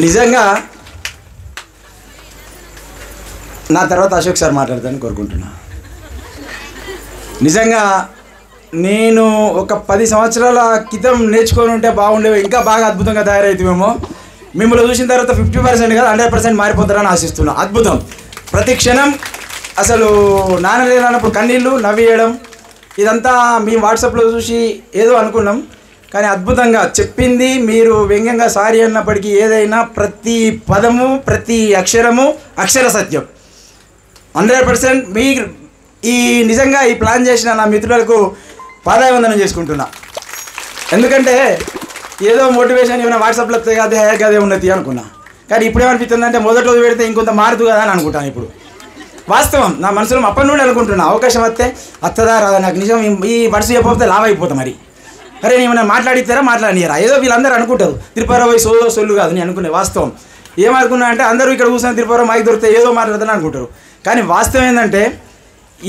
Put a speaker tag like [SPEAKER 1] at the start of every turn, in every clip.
[SPEAKER 1] నిజంగా నా తర్వాత అశోక్ సార్ మాట్లాడతానని కోరుకుంటున్నా. నిజంగా నేను ఒక 10 సంవత్సరాల క్రితం నేర్చుకొని ఉంటే బాగుండేవి, ఇంకా బాగా అద్భుతంగా తయారవుతామేమో. మిమ్మల్ని చూసిన తర్వాత 50% కాదు 100% మారిపోతారని ఆశిస్తున్నా. అద్భుతం. ప్రతి క్షణం అసలు నాన్నలేనప్పుడు కన్నీళ్ళు నవ్వేయడం ఇదంతా మేము వాట్సాప్లో చూసి ఏదో అనుకున్నాం, కానీ అద్భుతంగా చెప్పింది మీరు. వ్యంగ్యంగా సారీ అన్నప్పటికీ ఏదైనా ప్రతి పదము ప్రతి అక్షరము అక్షర సత్యం. 100% మీ ఈ నిజంగా ఈ ప్లాన్ చేసిన నా మిత్రులకు పాదాభివందనం చేసుకుంటున్నా. ఎందుకంటే ఏదో మోటివేషన్ ఏమైనా వాట్సాప్లో వస్తే కదా కదే ఉన్నది అనుకున్నా, కానీ ఇప్పుడేమనిపిస్తుంది అంటే మొదటి రోజు పెడితే ఇంకొంత మారుతూ కదా అని అనుకుంటాను. ఇప్పుడు వాస్తవం నా మనసులో అప్పటి నుండి అనుకుంటున్నా, అవకాశం వస్తే వస్తుందా రాదా నాకు. నిజం ఈ మనసు చెప్పకపోతే లావ్ అయిపోతా. మరి అరే నేను మాట్లాడిస్తారా మాట్లాడినారా ఏదో వీళ్ళందరూ అనుకుంటారు. తిరుపతిరావు పోయి సొల్లు కాదు నేను అనుకునే. వాస్తవం ఏమనుకున్నా అంటే అందరూ ఇక్కడ కూర్చొని తిరుపతిరావు మైక్ దొరికితే ఏదో మాట్లాడతారని అనుకుంటారు, కానీ వాస్తవం ఏంటంటే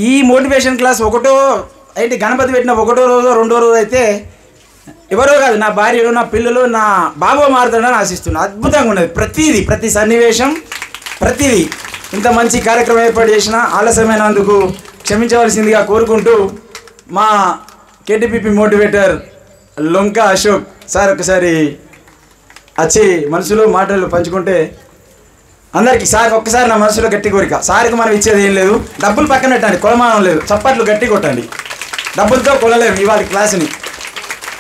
[SPEAKER 1] ఈ మోటివేషన్ క్లాస్ ఒకటో అయితే గణపతి పెట్టిన ఒకటో రోజు రెండో రోజు అయితే ఎవరో కాదు నా భార్యలు నా పిల్లలు నా బాబు మారుతాడని ఆశిస్తున్నా. అద్భుతంగా ఉన్నది ప్రతిదీ, ప్రతి సన్నివేశం ప్రతిదీ. ఇంత మంచి కార్యక్రమం ఏర్పాటు చేసిన ఆలస్యమైనందుకు క్షమించవలసిందిగా కోరుకుంటూ మా కేటీపీపీ మోటివేటర్ లొంక అశోక్ సార్ ఒకసారి వచ్చి మనసులో మాటలు పంచుకుంటే అందరికీ. సార్ ఒక్కసారి నా మనసులో గట్టి కోరిక, సార్కి మనం ఇచ్చేది ఏం లేదు, డబ్బులు పక్కన పెట్టండి, కొలమానం లేదు, చప్పట్లు గట్టి కొట్టండి. డబ్బులతో కొనలేము ఇవాళ క్లాసుని.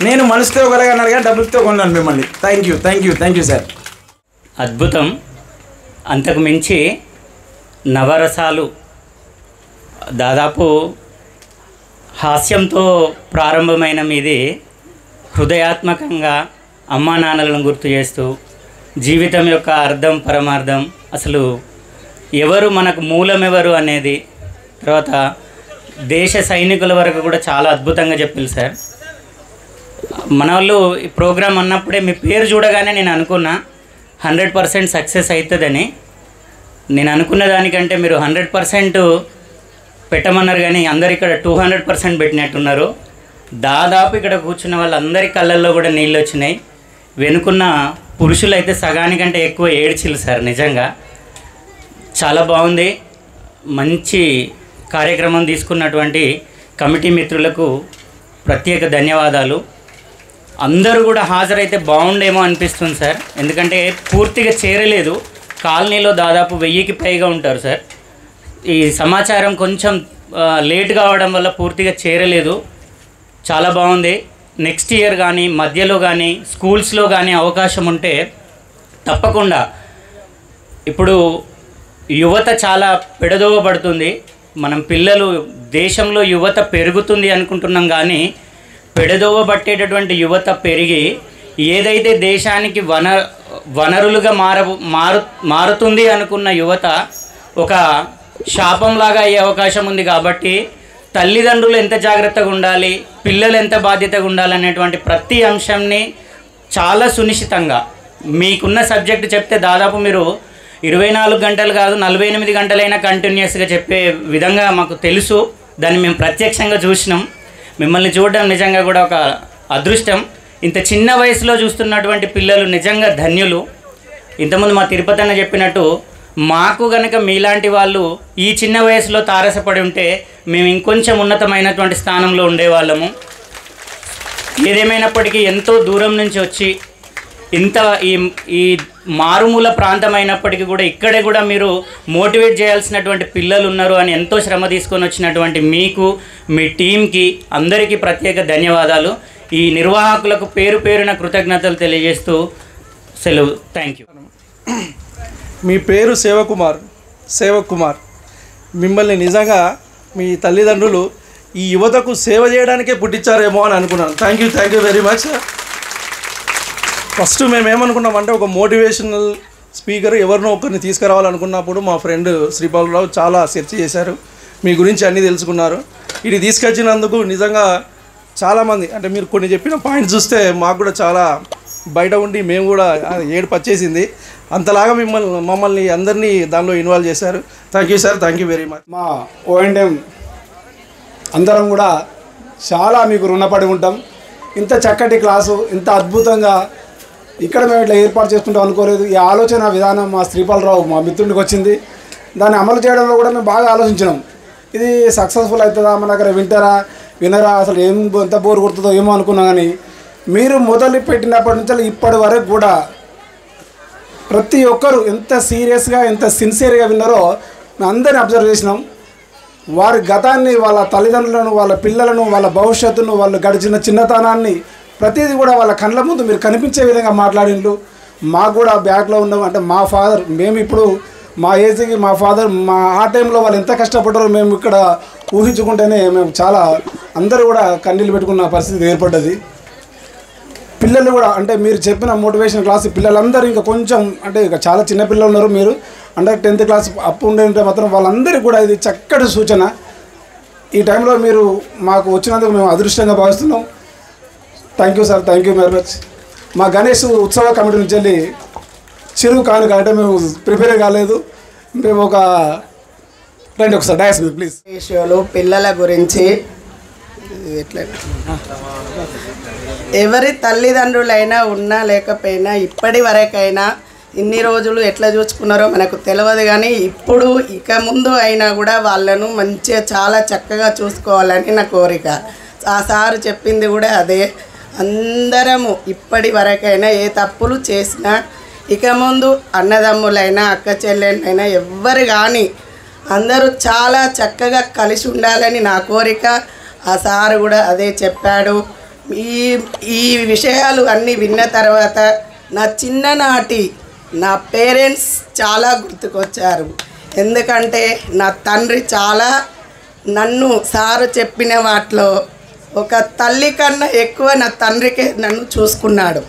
[SPEAKER 1] నేను మనసుతో కొనగలను కానీ డబ్బులతో కొన్నాను మిమ్మల్ని. Thank you sir.
[SPEAKER 2] అద్భుతం. అంతకు మించి నవరసాలు దాదాపు హాస్యంతో ప్రారంభమైన మీది హృదయాత్మకంగా అమ్మా నాన్నలను గుర్తు చేస్తూ జీవితం యొక్క అర్థం పరమార్థం, అసలు ఎవరు మనకు మూలం ఎవరు అనేది, తర్వాత దేశ సైనికుల వరకు కూడా చాలా అద్భుతంగా చెప్పారు సార్. మన వాళ్ళు ఈ ప్రోగ్రాం అన్నప్పుడే మీ పేరు చూడగానే నేను అనుకున్నా 100% సక్సెస్ అవుతుందని. నేను అనుకున్న దానికంటే మీరు 100% పెట్టమన్నారు, కానీ అందరు ఇక్కడ 200% పెట్టినట్టున్నారు. దాదాపు ఇక్కడ కూర్చున్న వాళ్ళందరి కళ్ళల్లో కూడా నీళ్ళు వచ్చినాయి. వెనుకున్న పురుషులు అయితే సగానికంటే ఎక్కువ ఏడ్చిల్లు సార్. నిజంగా చాలా బాగుంది. మంచి కార్యక్రమం తీసుకున్నటువంటి కమిటీ మిత్రులకు ప్రత్యేక ధన్యవాదాలు. అందరూ కూడా హాజరైతే బాగుండేమో అనిపిస్తుంది సార్, ఎందుకంటే పూర్తిగా చేరలేదు. కాలనీలో దాదాపు 1000కి పైగా ఉంటారు సార్. ఈ సమాచారం కొంచెం లేట్ కావడం వల్ల పూర్తిగా చేరలేదు. చాలా బాగుంది. నెక్స్ట్ ఇయర్ కానీ మధ్యలో కానీ స్కూల్స్లో కానీ అవకాశం ఉంటే తప్పకుండా. ఇప్పుడు యువత చాలా పెడదోవబడుతుంది. మనం పిల్లలు దేశంలో యువత పెరుగుతుంది అనుకుంటున్నాం, కానీ పెడదోవ పట్టేటటువంటి యువత పెరిగి ఏదైతే దేశానికి వనరులుగా మారుతుంది అనుకున్న యువత ఒక శాపంలాగా అయ్యే అవకాశం ఉంది. కాబట్టి తల్లిదండ్రులు ఎంత జాగ్రత్తగా ఉండాలి, పిల్లలు ఎంత బాధ్యతగా ఉండాలి అనేటువంటి ప్రతి అంశంని చాలా సునిశ్చితంగా మీకున్న సబ్జెక్టు చెప్తే దాదాపు మీరు 24 గంటలు కాదు 48 గంటలైనా కంటిన్యూస్గా చెప్పే విధంగా మాకు తెలుసు. దాన్ని మేము ప్రత్యక్షంగా చూసినాం. మిమ్మల్ని చూడడం నిజంగా కూడా ఒక అదృష్టం. ఇంత చిన్న వయసులో చూస్తున్నటువంటి పిల్లలు నిజంగా ధన్యులు. ఇంతకుముందు మా తిరుపతి అన్న చెప్పినట్టు మాకు గనక మీలాంటి వాళ్ళు ఈ చిన్న వయసులో తారసపడి ఉంటే మేము ఇంకొంచెం ఉన్నతమైనటువంటి స్థానంలో ఉండేవాళ్ళము. ఏదేమైనప్పటికీ ఎంతో దూరం నుంచి వచ్చి ఇంత ఈ మారుమూల ప్రాంతం అయినప్పటికీ కూడా ఇక్కడే కూడా మీరు మోటివేట్ చేయాల్సినటువంటి పిల్లలు ఉన్నారు అని ఎంతో శ్రమ తీసుకొని వచ్చినటువంటి మీకు, మీ టీంకి అందరికీ ప్రత్యేక ధన్యవాదాలు. ఈ నిర్వాహకులకు పేరు పేరున కృతజ్ఞతలు తెలియజేస్తూ సెలవు. Thank you.
[SPEAKER 3] మీ పేరు సేవక్ కుమార్. మిమ్మల్ని నిజంగా మీ తల్లిదండ్రులు ఈ యువతకు సేవ చేయడానికే పుట్టించారేమో అని అనుకున్నాను. Thank you very much. First మేము ఏమనుకున్నామంటే ఒక మోటివేషనల్ స్పీకర్ ఎవరినో ఒకరిని తీసుకురావాలనుకున్నప్పుడు మా ఫ్రెండ్ శ్రీపాలరావు చాలా సెర్చ్ చేశారు, మీ గురించి అన్నీ తెలుసుకున్నారు. ఇది తీసుకొచ్చినందుకు నిజంగా చాలామంది అంటే మీరు కొన్ని చెప్పిన పాయింట్స్ చూస్తే మాకు కూడా చాలా బయట ఉండి మేము కూడా ఏడుపు వచ్చేసింది. అంతలాగా మమ్మల్ని అందరినీ దానిలో ఇన్వాల్వ్ చేశారు. Thank you sir. Thank you very much.
[SPEAKER 4] మా O&M అందరం కూడా చాలా మీకు రుణపడి ఉంటాం. ఇంత చక్కటి క్లాసు, ఇంత అద్భుతంగా ఇక్కడ మేము ఇట్లా ఏర్పాటు చేసుకుంటాం అనుకోలేదు. ఈ ఆలోచన విధానం మా శ్రీపాలరావు మా మిత్రుడికి వచ్చింది. దాన్ని అమలు చేయడంలో కూడా మేము బాగా ఆలోచించినాం. ఇది సక్సెస్ఫుల్ అవుతుందా, మన దగ్గర వినరా, అసలు ఎంత బోర్ కొడుతుందో ఏమో అనుకున్నా. కానీ మీరు మొదలు పెట్టినప్పటి నుంచి ఇప్పటి వరకు కూడా ప్రతి ఒక్కరు ఎంత సీరియస్గా ఎంత సిన్సియర్గా విన్నారో మేము అందరినీ అబ్జర్వ్ చేసినాం. వారి గతాన్ని, వాళ్ళ తల్లిదండ్రులను, వాళ్ళ పిల్లలను, వాళ్ళ భవిష్యత్తును, వాళ్ళు గడిచిన చిన్నతనాన్ని ప్రతిదీ కూడా వాళ్ళ కళ్ళ ముందు మీరు కనిపించే విధంగా మాట్లాడిండ్రు. మాకు కూడా బ్యాక్లో ఉన్నాం. అంటే మా ఫాదర్, మేము ఇప్పుడు మా ఏజ్కి మా ఫాదర్ ఆ టైంలో వాళ్ళు ఎంత కష్టపడ్డారో మేము ఇక్కడ ఊహించుకుంటేనే మేము చాలా అందరూ కూడా కన్నీళ్ళు పెట్టుకున్న పరిస్థితి ఏర్పడ్డది. పిల్లలు కూడా అంటే మీరు చెప్పిన మోటివేషన్ క్లాస్ పిల్లలందరూ ఇంకా కొంచెం అంటే ఇక చాలా చిన్న పిల్లలు ఉన్నారు. మీరు అండర్ 10th క్లాస్ అప్ ఉండే మాత్రం వాళ్ళందరికీ కూడా ఇది చక్కటి సూచన. ఈ టైంలో మీరు మాకు వచ్చినందుకు మేము అదృష్టంగా భావిస్తున్నాం. Thank you sir, thank you very much. మా గణేష్ ఉత్సవ కమిటీ నుంచి వెళ్ళి చిరు కానుక అంటే మేము ప్రిపేర్ కాలేదు. మేము రండి ఒకసారి డయాస్ మీద ప్లీజ్.
[SPEAKER 5] విషయాలు పిల్లల గురించి ఎట్లా ఎవరి తల్లిదండ్రులైనా ఉన్నా లేకపోయినా ఇప్పటి వరకైనా ఇన్ని రోజులు ఎట్లా చూసుకున్నారో మనకు తెలియదు. కానీ ఇప్పుడు ఇక ముందు అయినా కూడా వాళ్ళను మంచిగా చాలా చక్కగా చూసుకోవాలని నా కోరిక. ఆ సారు చెప్పింది కూడా అదే. అందరము ఇప్పటి వరకైనా ఏ తప్పులు చేసినా ఇక ముందు అన్నదమ్ములైనా అక్క చెల్లెళ్ళైనా ఎవ్వరు కానీ అందరూ చాలా చక్కగా కలిసి ఉండాలని నా కోరిక. ఆ సారు కూడా అదే చెప్పాడు. ఈ విషయాలు అన్నీ విన్న తర్వాత నా చిన్ననాటి నా పేరెంట్స్ చాలా గుర్తుకొచ్చారు. ఎందుకంటే నా తండ్రి చాలా నన్ను సారు చెప్పిన వాటిలో ఒక తల్లి కన్నా ఎక్కువ నా తండ్రికే నన్ను చూసుకున్నాడు.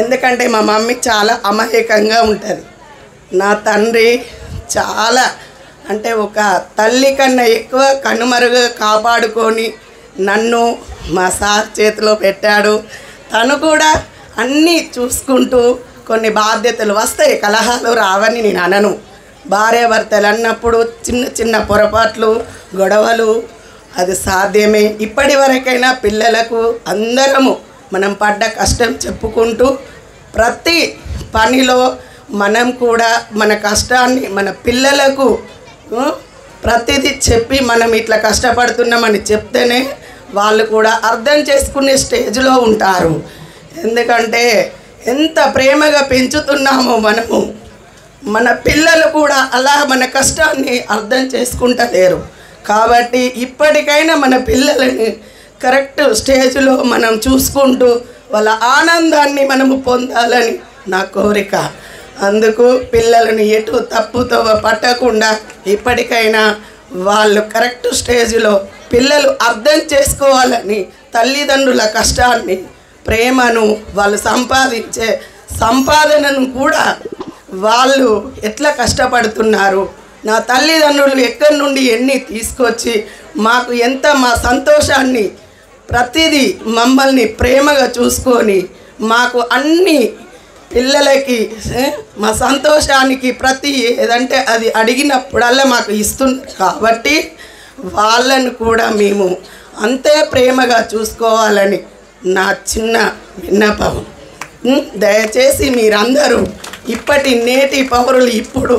[SPEAKER 5] ఎందుకంటే మా మమ్మీ చాలా అమాయకంగా ఉంటుంది. నా తండ్రి చాలా అంటే ఒక తల్లి కన్నా ఎక్కువ కనుమరుగా కాపాడుకొని నన్ను మా సార్ చేతిలో పెట్టాడు. తను కూడా అన్నీ చూసుకుంటూ కొన్ని బాధ్యతలు వస్తాయి, కలహాలు రావని నేను అనను. భార్యాభర్తలు అన్నప్పుడు చిన్న చిన్న పొరపాట్లు గొడవలు అది సాధ్యమే. ఇప్పటి వరకైనా పిల్లలకు అందరము మనం పడ్డ కష్టం చెప్పుకుంటూ ప్రతి పనిలో మనం కూడా మన కష్టాన్ని మన పిల్లలకు ప్రతిదీ చెప్పి మనం ఇట్లా కష్టపడుతున్నామని చెప్తేనే వాళ్ళు కూడా అర్థం చేసుకునే స్టేజ్లో ఉంటారు. ఎందుకంటే ఎంత ప్రేమగా పెంచుతున్నామో మనము, మన పిల్లలు కూడా అలా మన కష్టాన్ని అర్థం చేసుకుంటలేరు. కాబట్టి ఇప్పటికైనా మన పిల్లలని కరెక్ట్ స్టేజ్లో మనం చూసుకుంటూ వాళ్ళ ఆనందాన్ని మనము పొందాలని నా కోరిక. అందుకు పిల్లలని ఎటు తప్పుతో పట్టకుండా ఇప్పటికైనా వాళ్ళు కరెక్ట్ స్టేజ్లో పిల్లలు అర్థం చేసుకోవాలని తల్లిదండ్రుల కష్టాన్ని ప్రేమను వాళ్ళు సంపాదించే సంపాదనను కూడా వాళ్ళు ఎట్లా కష్టపడుతున్నారు, నా తల్లిదండ్రులు ఎక్కడి నుండి ఎన్ని తీసుకొచ్చి మాకు ఎంత మా సంతోషాన్ని ప్రతిదీ మమ్మల్ని ప్రేమగా చూసుకొని మాకు అన్ని పిల్లలకి మా సంతోషానికి ప్రతి ఏదంటే అది అడిగినప్పుడల్లా మాకు ఇస్తుంది. కాబట్టి వాళ్ళను కూడా మేము అంతే ప్రేమగా చూసుకోవాలని నా చిన్న విన్నపం. దయచేసి మీరందరూ నేటి పౌరులు, ఇప్పుడు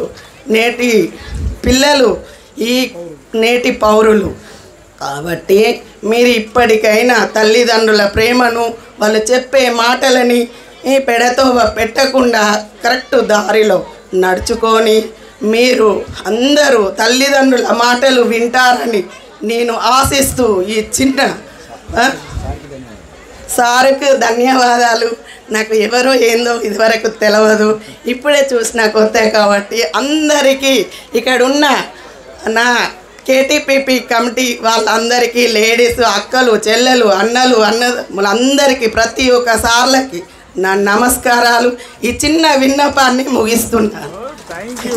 [SPEAKER 5] నేటి పిల్లలు ఈ నేటి పౌరులు కాబట్టి మీరు ఇప్పటికైనా తల్లిదండ్రుల ప్రేమను వాళ్ళు చెప్పే మాటలని పెడతో పెట్టకుండా కరెక్ట్ దారిలో నడుచుకొని మీరు అందరూ తల్లిదండ్రుల మాటలు వింటారని నేను ఆశిస్తూ ఈ చిన్న సార్కు ధన్యవాదాలు. నాకు ఎవరో ఏందో ఇదివరకు తెలియదు, ఇప్పుడే చూసిన కొత్త కాబట్టి అందరికీ ఇక్కడున్న నా కేటీపీపీ కమిటీ వాళ్ళందరికీ లేడీస్ అక్కలు చెల్లెలు అన్నలు అన్నదమ్ములందరికీ ప్రతి ఒక్క సార్లకి నా నమస్కారాలు. ఈ చిన్న విన్నపాన్ని ముగిస్తున్నాను.
[SPEAKER 1] Thank you.